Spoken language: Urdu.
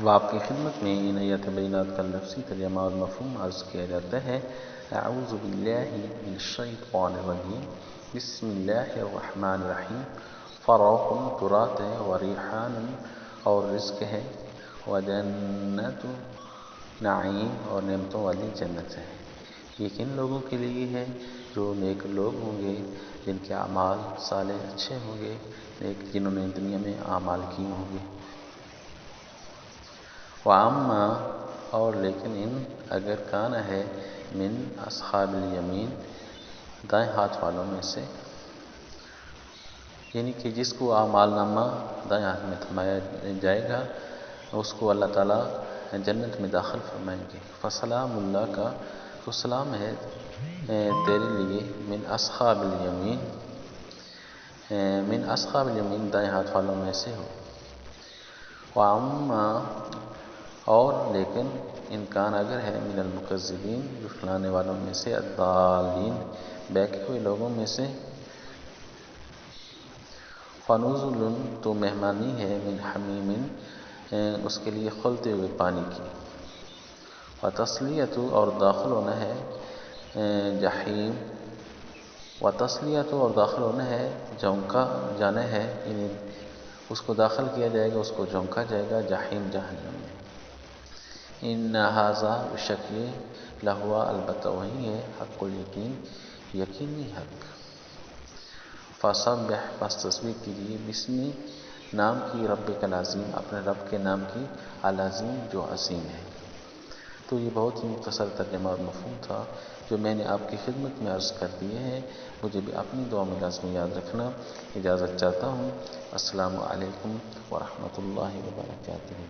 اب آپ کی خدمت میں ان آیات بینات کا لفظی ترجمہ اور مفہوم عرض کیا جاتا ہے۔ اعوذ باللہ من الشیطان الرجیم، بسم اللہ الرحمن الرحیم۔ فروح ترات ہے، وریحان اور رزق ہے، وجنت نعیم اور نعمتوں والی جنت ہے۔ یہ کن لوگوں کے لیے ہے؟ جو نیک لوگ ہوں گے، جن کے اعمال صالح اچھے ہوں گے، نیک جنہوں نے دنیا میں اعمال کیے ہوں گے۔ وَأَمَّا اور لیکن ان اگر کان ہے من اصحاب الیمین دائیں ہاتھ والوں میں سے، یعنی کہ جس کو اعمال نامہ دائیں ہاتھ میں تھمایا جائے گا اس کو اللہ تعالیٰ جنت میں داخل فرمائیں گے۔ فسلام اللہ کا تو سلام ہے تیرے لیے، من اصحاب الیمین، من اصحاب الیمین دائیں ہاتھ والوں میں سے ہو۔ وَأَمَّا اور لیکن انکان اگر ہے من المکذبین جھٹلانے والوں میں سے، الضالین بہکے ہوئے لوگوں میں سے، فنزل تو مہمانی ہے، من حمیم اس کے لیے کھولتے ہوئے پانی کی، وتصلیت اور داخل ہونا ہے جحیم، وتصلیت اور داخل ہونا ہے جھونکا جانا ہے، یعنی اس کو داخل کیا جائے گا، اس کو جھونکا جائے گا جحیم جہنم میں۔ ان ھذا بشک یہ لہوا البتہ وہی ہے حق الیقین یقینی حق۔ فسبح پس تسبیح کیجیے، بسم نام کی ربک العظیم اپنے رب کے نام کی، العظیم جو عظیم ہے۔ تو یہ بہت ہی مختصر ترجمہ اور مفہوم تھا جو میں نے آپ کی خدمت میں عرض کر دیے ہیں۔ مجھے بھی اپنی دعا میں لازمی یاد رکھنا۔ اجازت چاہتا ہوں۔ السلام علیکم ورحمۃ اللہ وبرکاتہ۔